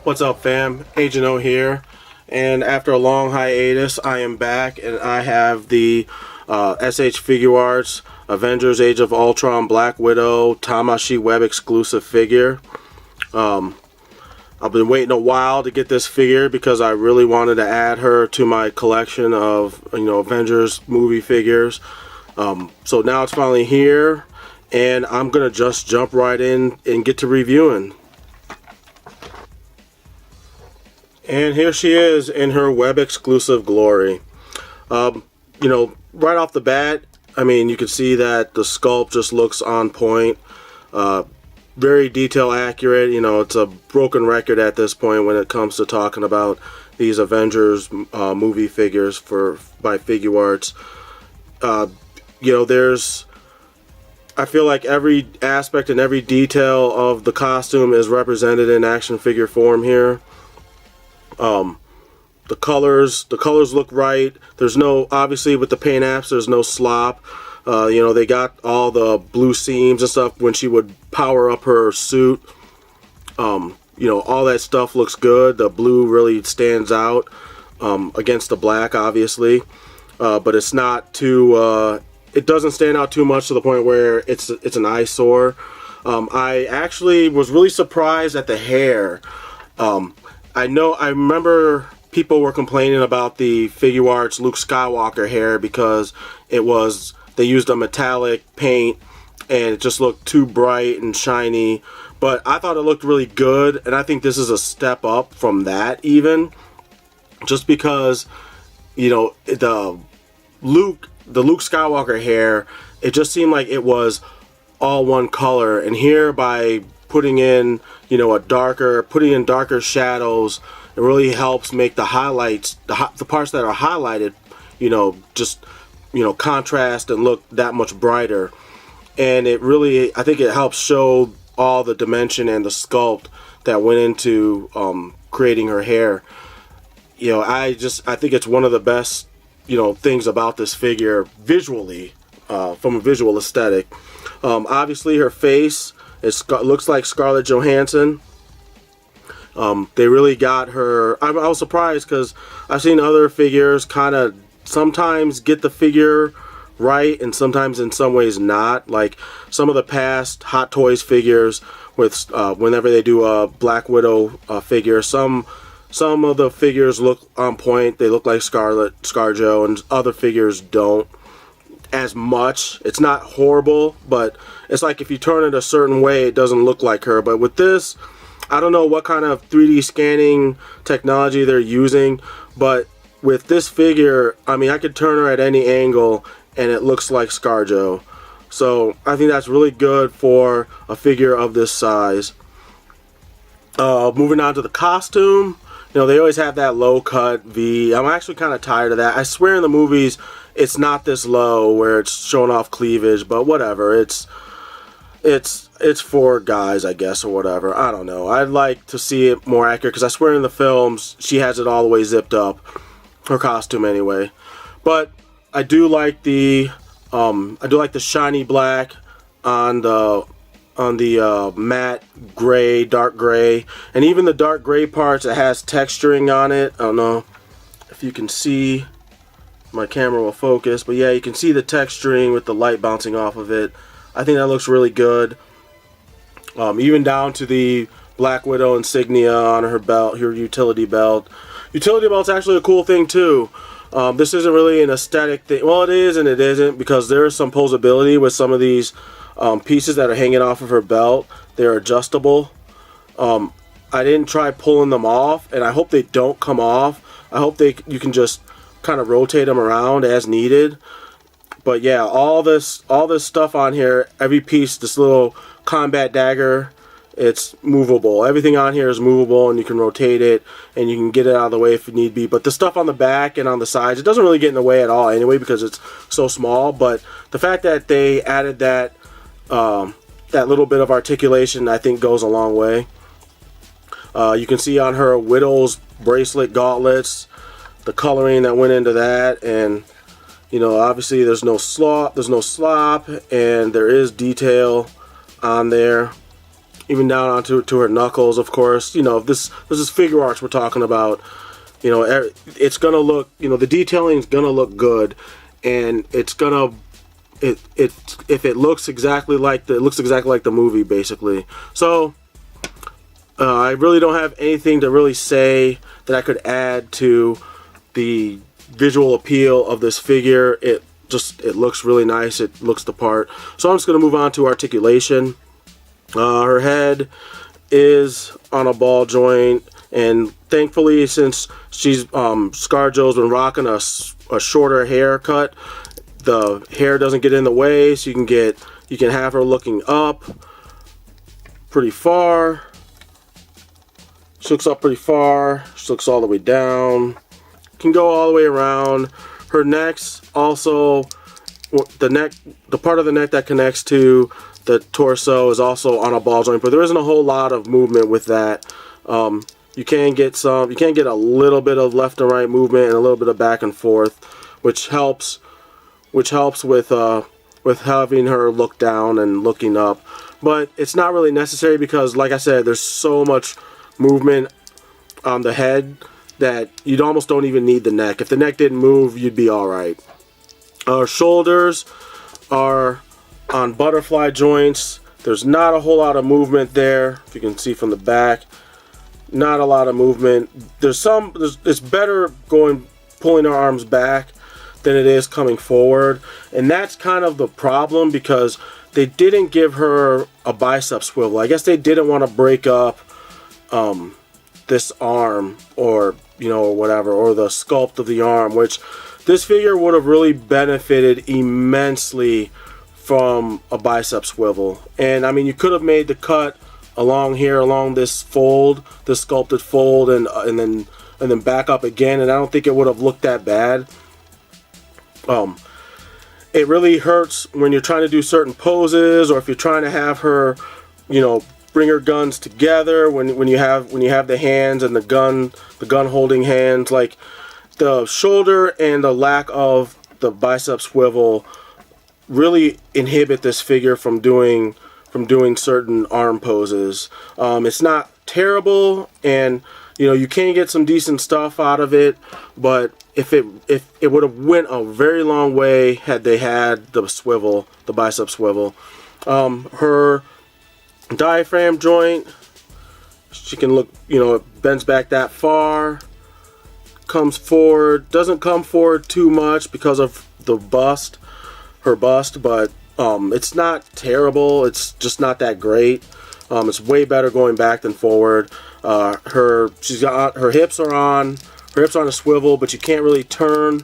What's up, fam? Agent O here, and after a long hiatus, I am back, and I have the SH Figuarts Avengers Age of Ultron Black Widow Tamashii web exclusive figure. I've been waiting a while to get this figure because I really wanted to add her to my collection of Avengers movie figures. So now it's finally here, and I'm gonna just jump right in and get to reviewing. And here she is in her web exclusive glory. Right off the bat, I mean, you can see that the sculpt just looks on point. Very detail accurate. It's a broken record at this point when it comes to talking about these Avengers movie figures by Figuarts. I feel like every aspect and every detail of the costume is represented in action figure form here. The colors look right. There's no, obviously with the paint apps, there's no slop. They got all the blue seams and stuff when she would power up her suit. All that stuff looks good. The blue really stands out against the black, obviously. But it's not too, it doesn't stand out too much to the point where it's an eyesore. I actually was really surprised at the hair. I remember people were complaining about the Figuarts Luke Skywalker hair because they used a metallic paint and it just looked too bright and shiny. But I thought it looked really good, and I think this is a step up from that even. Just because, the Luke Skywalker hair, it just seemed like it was all one color, and here by putting in putting in darker shadows, it really helps make the highlights, the parts that are highlighted, contrast and look that much brighter. And I think it helps show all the dimension and the sculpt that went into creating her hair. I think it's one of the best things about this figure visually, from a visual aesthetic. Obviously her face, it looks like Scarlett Johansson. They really got her. I was surprised because I've seen other figures kind of sometimes get the figure right and sometimes in some ways not. Like some of the past Hot Toys figures with whenever they do a Black Widow figure, some of the figures look on point. They look like ScarJo, and other figures don't as much. It's not horrible, but it's like if you turn it a certain way, it doesn't look like her. But with this, I don't know what kind of 3D scanning technology they're using, but with this figure, I mean, I could turn her at any angle and it looks like ScarJo. So I think that's really good for a figure of this size. Moving on to the costume, they always have that low cut V. I'm actually kind of tired of that. I swear in the movies it's not this low where it's showing off cleavage, but whatever. It's for guys, I guess, or whatever. I don't know. I'd like to see it more accurate because I swear in the films she has it all the way zipped up, her costume anyway. But I do like the shiny black on the matte gray, dark gray, and even the dark gray parts, it has texturing on it. I don't know if you can see. My camera will focus, but yeah, you can see the texturing with the light bouncing off of it. I think that looks really good. Even down to the Black Widow insignia on her belt, her utility belt. Utility belt's actually a cool thing too. This isn't really an aesthetic thing. Well, it is and it isn't, because there is some posability with some of these pieces that are hanging off of her belt. They're adjustable. I didn't try pulling them off, and I hope they don't come off. I hope you can just kind of rotate them around as needed. But yeah, all this stuff on here, every piece, this little combat dagger, it's movable. Everything on here is movable, and you can rotate it, and you can get it out of the way if need be. But the stuff on the back and on the sides, it doesn't really get in the way at all anyway because it's so small. But the fact that they added that little bit of articulation, I think goes a long way. You can see on her Widow's bracelet gauntlets, the coloring that went into that, and obviously there's no slop, and there is detail on there. even down onto her knuckles, of course. You know, this is Figuarts we're talking about. You know, it's gonna look, you know, the detailing is gonna look good, and it's gonna, if it looks exactly like the movie, basically. So I really don't have anything to really say that I could add to the visual appeal of this figure. It looks really nice. It looks the part. So I'm just gonna move on to articulation. Her head is on a ball joint, and thankfully, since she's ScarJo's been rocking a shorter haircut, the hair doesn't get in the way, so you can have her looking up pretty far. She looks up pretty far. She looks all the way down. Can go all the way around. Her neck's also the part of the neck that connects to the torso is also on a ball joint, but there isn't a whole lot of movement with that. You can get a little bit of left and right movement and a little bit of back and forth, which helps with having her look down and looking up. But it's not really necessary because, like I said, there's so much movement on the head that you almost don't even need the neck. If the neck didn't move, you'd be alright. Our shoulders are on butterfly joints. There's not a whole lot of movement there, if you can see from the back. Not a lot of movement. It's better pulling our arms back than it is coming forward, and that's kind of the problem because they didn't give her a bicep swivel. I guess they didn't want to break up this arm, or or whatever, or the sculpt of the arm, which this figure would have really benefited immensely from a bicep swivel. And I mean, you could have made the cut along here, along this fold, this sculpted fold, and then back up again, and I don't think it would have looked that bad. It really hurts when you're trying to do certain poses, or if you're trying to have her, bring her guns together. When you have the hands and the gun holding hands, like the shoulder and the lack of the bicep swivel really inhibit this figure from doing certain arm poses. It's not terrible, and you can get some decent stuff out of it, but if it would have went a very long way had they had the swivel, the bicep swivel. Her diaphragm joint, she can look, it bends back that far, comes forward, doesn't come forward too much because of the bust, her bust, but it's not terrible. It's just not that great. It's way better going back than forward. Her hips are on a swivel, but you can't really turn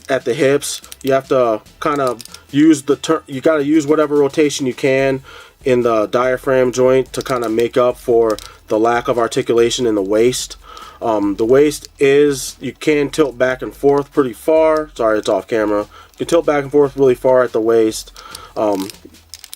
at the hips. You have to kind of use you got to use whatever rotation you can in the diaphragm joint to kind of make up for the lack of articulation in the waist. The waist you can tilt back and forth pretty far. Sorry, it's off camera. You can tilt back and forth really far at the waist.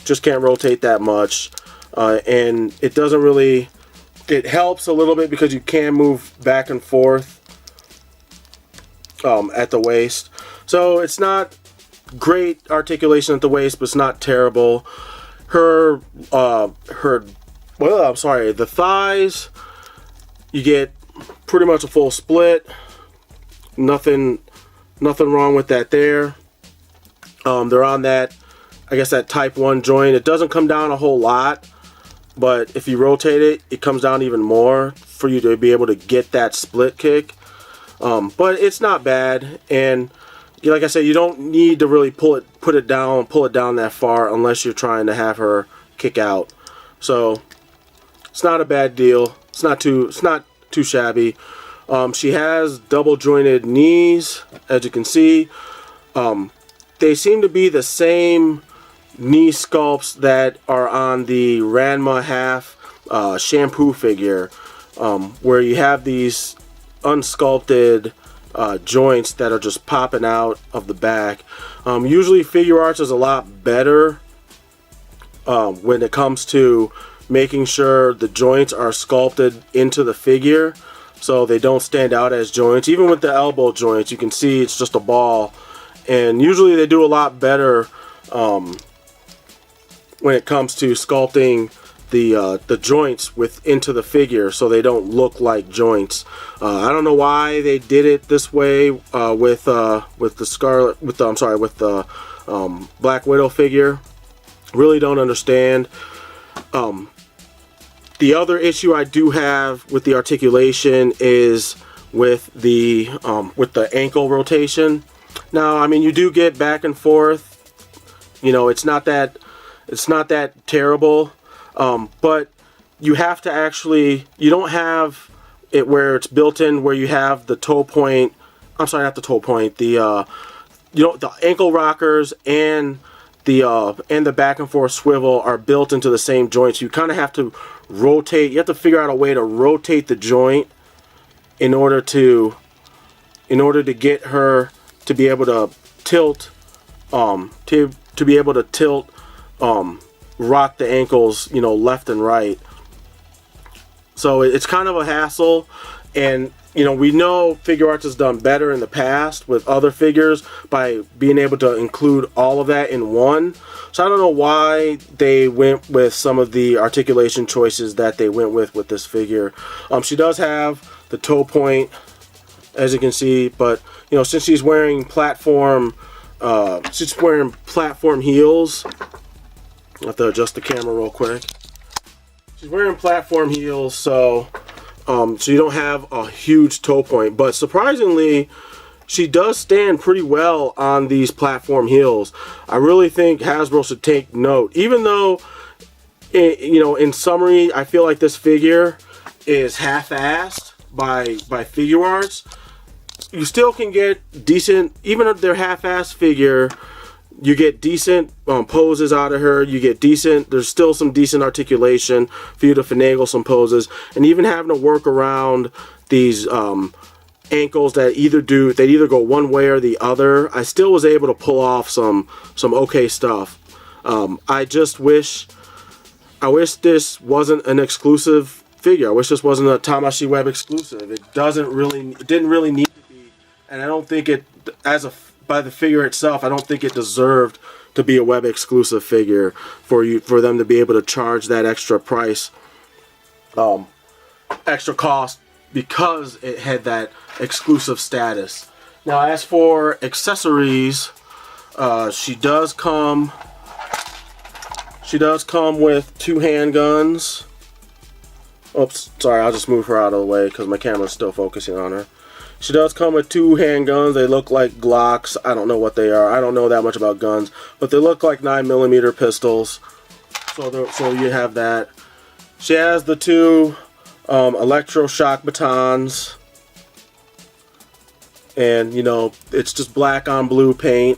Just can't rotate that much. And it doesn't really, it helps a little bit because you can move back and forth at the waist. So it's not great articulation at the waist, but it's not terrible. The thighs, you get pretty much a full split. Nothing wrong with that there. They're on that, I guess, that type 1 joint. It doesn't come down a whole lot, but if you rotate it, it comes down even more for you to be able to get that split kick. But it's not bad, and like I said, you don't need to really pull it down that far unless you're trying to have her kick out. So it's not a bad deal. It's not too shabby. She has double jointed knees, as you can see. They seem to be the same knee sculpts that are on the Ranma half shampoo figure, where you have these unsculpted joints that are just popping out of the back. Usually Figuarts is a lot better when it comes to making sure the joints are sculpted into the figure so they don't stand out as joints. Even with the elbow joints, you can see it's just a ball, and usually they do a lot better when it comes to sculpting the joints into the figure so they don't look like joints. I don't know why they did it this way with the Black Widow figure. Really don't understand. The other issue I do have with the articulation is with the ankle rotation. Now, I mean, you do get back and forth. You know, it's not that terrible, but you have to actually, you don't have it where it's built in where you have the toe point. I'm sorry, not the toe point. The the ankle rockers and the back and forth swivel are built into the same joint. So you kind of have to rotate. You have to figure out a way to rotate the joint in order to get her to be able to tilt, to be able to tilt, rock the ankles, left and right. So it's kind of a hassle, and we know Figuarts has done better in the past with other figures by being able to include all of that in one. So I don't know why they went with some of the articulation choices that they went with this figure. She does have the toe point, as you can see, but since she's wearing platform heels, I have to adjust the camera real quick. She's wearing platform heels, so you don't have a huge toe point, but surprisingly, she does stand pretty well on these platform heels. I really think Hasbro should take note, even though, in summary, I feel like this figure is half-assed by Figuarts. You still can get decent, even if they're half-assed figure, you get decent poses out of her. You get decent, there's still some decent articulation for you to finagle some poses. And even having to work around these ankles that either go one way or the other, I still was able to pull off some okay stuff. I wish this wasn't an exclusive figure. I wish this wasn't a Tamashii Web exclusive. It didn't really need to be, and I don't think it, by the figure itself, I don't think it deserved to be a web exclusive figure for them to be able to charge that extra price, extra cost, because it had that exclusive status. Now, as for accessories, she does come with 2 handguns. Oops, sorry, I'll just move her out of the way because my camera's still focusing on her. She does come with 2 handguns. They look like Glocks. I don't know what they are. I don't know that much about guns, but they look like 9mm pistols. So you have that. She has the 2 electroshock batons, and it's just black on blue paint,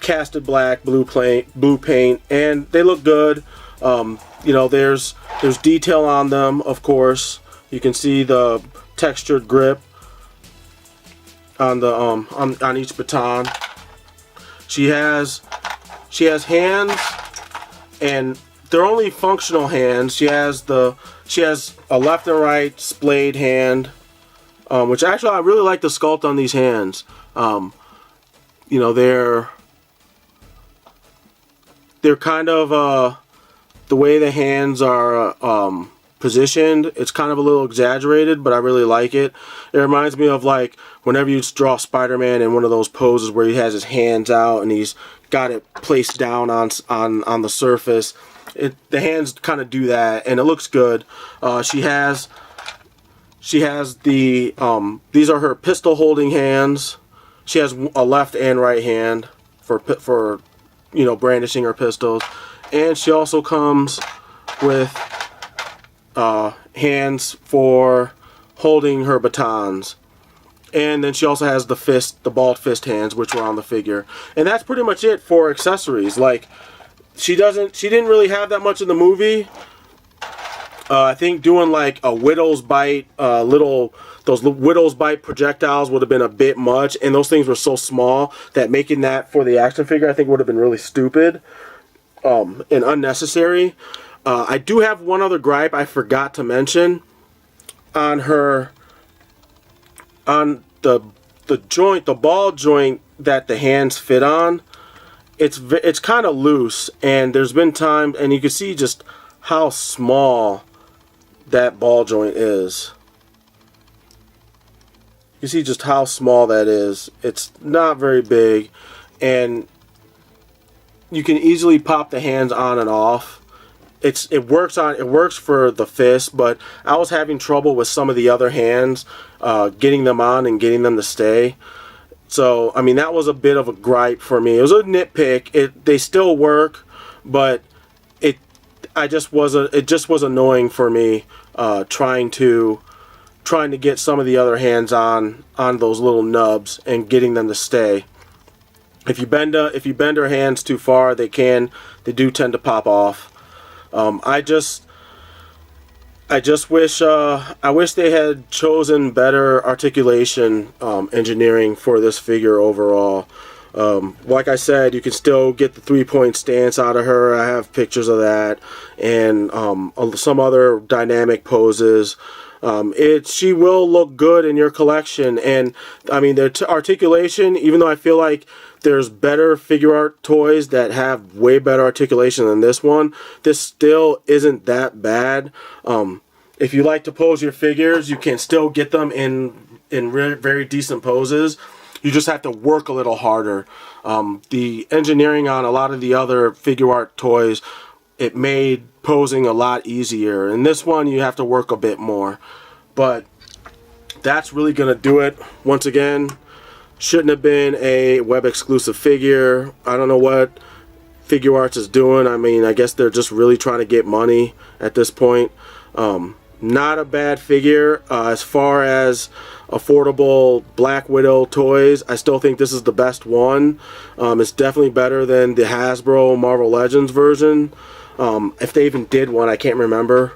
casted black, blue paint, and they look good. There's detail on them, of course. You can see the textured grip on the on each baton. She has hands, and they're only functional hands. She has a left and right splayed hand, which actually I really like the sculpt on these hands. They're kind of the way the hands are positioned, it's kind of a little exaggerated, but I really like it. It reminds me of like whenever you draw Spider-Man in one of those poses where he has his hands out and he's got it placed down on the surface. The hands kind of do that, and it looks good. She has the these are her pistol holding hands. She has a left and right hand for brandishing her pistols, and she also comes with hands for holding her batons. And then she also has the balled fist hands, which were on the figure. And that's pretty much it for accessories. Like, she didn't really have that much in the movie. I think doing like a Widow's Bite, those Widow's Bite projectiles would have been a bit much, and those things were so small that making that for the action figure I think would have been really stupid and unnecessary. I do have one other gripe I forgot to mention on her, on the joint, the ball joint that the hands fit on. It's kind of loose, and there's been times, and you can see just how small that ball joint is. You see just how small that is. It's not very big, and you can easily pop the hands on and off. It works for the fist, but I was having trouble with some of the other hands getting them on and getting them to stay. So I mean, that was a bit of a gripe for me. It was a nitpick. They still work, but it just was annoying for me trying to get some of the other hands on those little nubs and getting them to stay. If you bend their hands too far, they do tend to pop off. I wish they had chosen better articulation engineering for this figure overall. Like I said, you can still get the 3-point stance out of her. I have pictures of that, and some other dynamic poses. She will look good in your collection, and I mean, their articulation, even though I feel like there's better figure art toys that have way better articulation than this one, this still isn't that bad. If you like to pose your figures, you can still get them in very decent poses. You just have to work a little harder. The engineering on a lot of the other figure art toys, it made posing a lot easier. In this one, you have to work a bit more. But that's really going to do it. Once again, shouldn't have been a web exclusive figure. I don't know what Figuarts is doing. I mean, I guess they're just really trying to get money at this point. Not a bad figure. As far as affordable Black Widow toys, I still think this is the best one. It's definitely better than the Hasbro Marvel Legends version. If they even did one, I can't remember.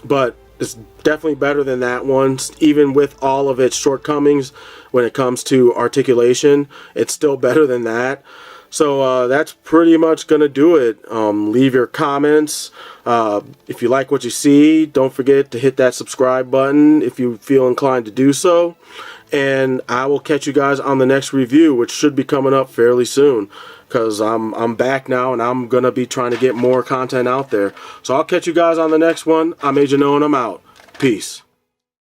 But it's definitely better than that one. Even with all of its shortcomings when it comes to articulation, it's still better than that. So that's pretty much going to do it. Leave your comments. If you like what you see, don't forget to hit that subscribe button if you feel inclined to do so. And I will catch you guys on the next review, which should be coming up fairly soon, because I'm back now and I'm going to be trying to get more content out there. So I'll catch you guys on the next one. I'm Agent O and I'm out. Peace.